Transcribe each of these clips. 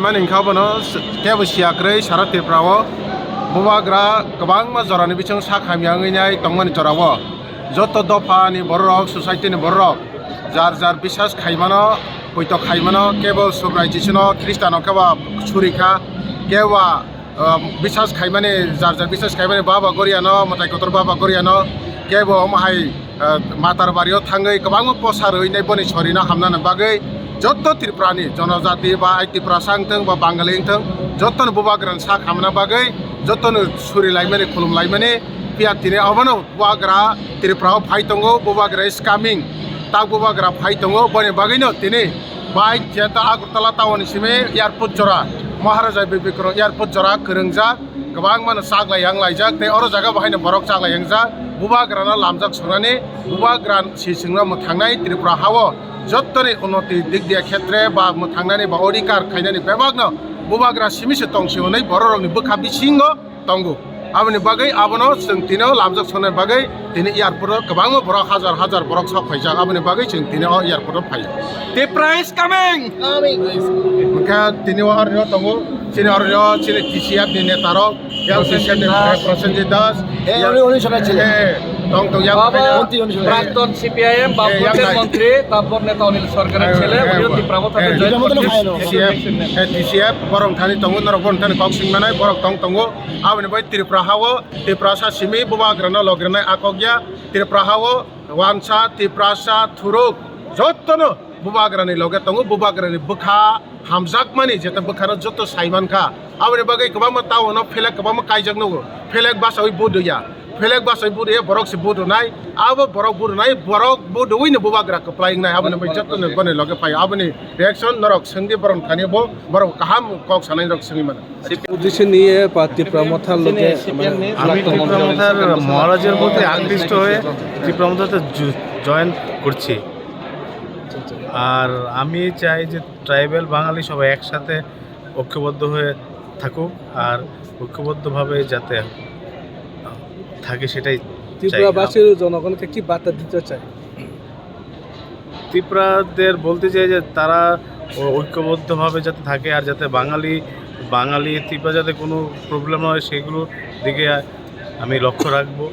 खायमान इंखाबनो केबो सियाक्रै सारा त्रिपुराओ बुबाग्रा गोबां जरानि बिथिं सा खामियाङैनाय तंमानि जरावो जत दफानि बररक ससाइटिनि बररक जार जार बिसास खायमानो हयतो खायमानो केबो सुब्राइजिसनो ख्रिस्टानो केबा छुरिखा केवा बिसास खायमाने जार जार बिसास खायमाने बाबा गरियानो मताय कतर बाबा गरियानो केबो माहाय मातार बारियाव थाङै गोबां पसार हैनाय बनि सरिना हामनानै बागै जत त्रिपुरानि जनजाति बा त्रिपुरा सांथों बा बांगाली थों जतन बुबाग्रान सा खामना बागै जतन सुरि लाइमाने खुलुम लाइमाने पियातिने अबनो बुबाग्रा त्रिपुराव फाइ दङो बुबाग्रा इज कामिं ता बुबाग्रा फाइ दङो बनि बागैनो तिने बाय जेता आगरतला टाउन सिमे एयारपोर्ट जरा महाराजा बिबिक्र एयारपोर्ट जरा खोरोंजा गोबां माने सागलायहां लायजाक ते अर जागा बाहायनो बरक सागलायहां जा बुबाग्राना लामजाक संनानै बुबाग्रान सिसिंना थांनाय त्रिपुरा हावो जत्तनि उन्नति दिग दिया क्षेत्रे बा थांनानै बा अधिकार खायनानै बेबागनो बुबाग्रा सिमिसे तंसिवनै बररनि बोखा बिसिङो तंगु आबनि बागै आबनो जों तिनो लामजाक संनाय बागै तिनि एयारपोर्ट गोबां बरक हाजार हाजार बरक सब फैजा आबनि बागै जों तिनो एयारपोर्ट फायो त्रिपुरा इज कामिं मका तिनि अरनो तंगु तिनि अरनो तिनि टिसिएफ नि नेतारो याव सेशन प्रसेनजित दास প্রাক্তন সিপিআইএম বা মুখ্যমন্ত্রী তারপর নেতা অনিল সরকারের ছেলে উনিও ত্রিপুরাও থাকেন টিসিএফ বরং থানি তঙ্গু নরবন থানি কক্সিং মানায় বরক তং তঙ্গু আবনি বাই ত্রিপুরা হাও ত্রিপুরা সা সিমি বুবাগ্রানা লগরানাय আকগিয়া ত্রিপুরা হাও ওয়ানসা ত্রিপুরা সা থুরুক যতनो बुबाग्रानि लगे तंगु बुबाग्रानि बोखा हामजाक मानि जेता बोखानो जत साइमानखा आबनि बागै गोबां टाउनाव फेलेक गोबां कायजाक नगो फेलेक बासावै बुदया फेलेक बासावै बुदया बरक से बुदनाय आबो बरक बुदनाय बरक बुदवैनो बुबाग्रा कप्लाइंनाय आबनि बै जतनो बने लगे फाय आबनि रिएक्शन नरक संदि बरन थानिबो बरक काहाम कक सानाय रक संगि माने পজিশন নিয়ে ত্রিপুরা মাথার লোকে আমি ত্রিপুরা মাথার মহারাজের প্রতি আকৃষ্ট হয়ে ত্রিপুরা মাথাতে জয়েন করছি আর আমি চাই যে ট্রাইবাল বাঙালি সবাই একসাথে ঐক্যবদ্ধ হয়ে থাকুক আর ঐক্যবদ্ধভাবে যাতে থাকে সেটাই ত্রিপুরাবাসীর জনগণকে কি বার্তা দিতে চায় ত্রিপুরাদের বলতে চাই যে তারা ঐক্যবদ্ধভাবে যাতে থাকে আর যাতে বাঙালি ত্রিপুরা যাতে কোনো প্রবলেম হয় সেগুলোর দিকে আমি লক্ষ্য রাখবো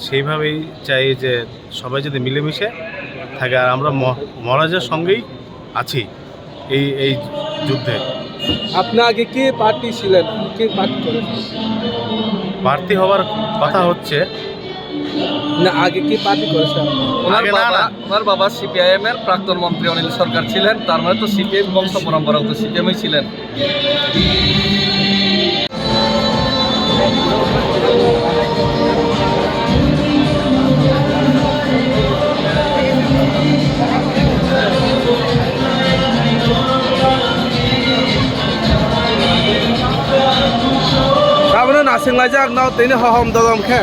সেইভাবেই চাই যে সবাই যদি মিলেমিশে থাকে আর আমরা মহারাজের সঙ্গেই আছি এই যুদ্ধে। আপনি আগে কি পার্টি ছিলেন কি পার্টি করেন প্রার্থী হওয়ার কথা হচ্ছে না আগে কি পার্টি করেছেন ওনার বাবা সিপিআইএম এর প্রাক্তন মন্ত্রী অনিল সরকার ছিলেন তার মানে তো সিপিএম বংশ পরম্পরা তো সিপিএমই ছিলেন नासिंलायजाक नाव तैनो हहम दगम खे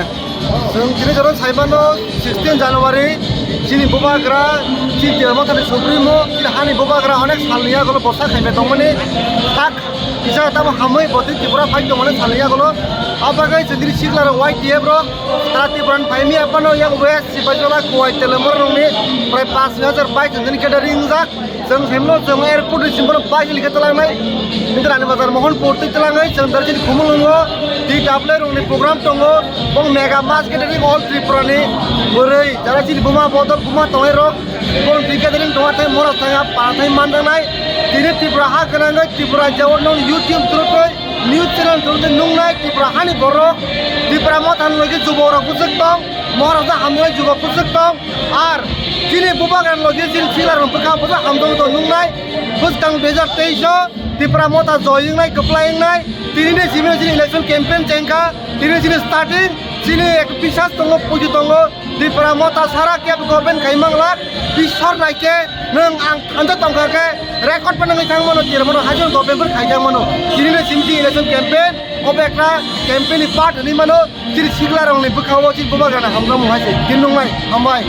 जों दिनै जरन साइबानो 16 जानुवारि चिनि बुबाग्रा चिटियाव थानाय सुप्रिमो हानि बुबाग्रा अनेक सालनिया गलो बसा खायबाय दंमोन ताक बिसा ताबो हामै बति त्रिपुरा फाइट दंमोन सालनिया गलो आबागै जदिरि सिगलार वाइ टिएफ रो ताति ब्रान फाइमी आपनो या वेस्ट सिबाजला कोइ तेलमर रंनि प्राय 5000 बाइक जन केदारिं जाक जों फेमलो जों एयारपोर्ट सिमबो बाइक लिखतलांनाय निद्रानि बाजार महनपुर तितलाङै जों दर्जिन खुमुलङो दि डाबले रंनि प्रग्राम दङो बं मेगा मास गेदारिं अल त्रिपुरानि बोरै जारा चिनि बुमा बदल बुमा तङै रो बं गेदारिं दङाथाय मरा थाङा पाथाय मानदानाय दिनै त्रिपुरा हा गोनाङै त्रिपुरा जावनो इउटिउब थ्रुयै निउज चैनल थ्रुयै नुंनाय त्रिपुरा हानि बर' त्रिपुरा मथान लगे जुबरा बुजक दं महाराजा हामनाय जुबा बुजक दं आर चिनि बुबागान लगे चिनि फिलार रंपका बुजा हामदों दं नुंनाय बुजकां 2023 त्रिपुरा मथा जयिंनाय कप्लायिंनाय दिनै जिमे चिनि इलेक्शन कैंपेन चेंका दिनै चिनि स्टार्टिं चिनि एक बिसास दङ पुजि दङ त्रिपुरा मथा सारा केब गभर्नमेंट खाइमांला बिसर नायके नों आं थांजा तंखाके रेकर्ड बनाङै थांमोन तिरमोन हाजों गभर्नमेंट खाइजामोन दिनै चिनि इलेक्शन कैंपेन अबेक्रा कैंपेननि पार्ट नि मानो चिनि सिगला रंनि बखाव चिनि बुबागान हामगा मुहासे दिनंनाय हामबाय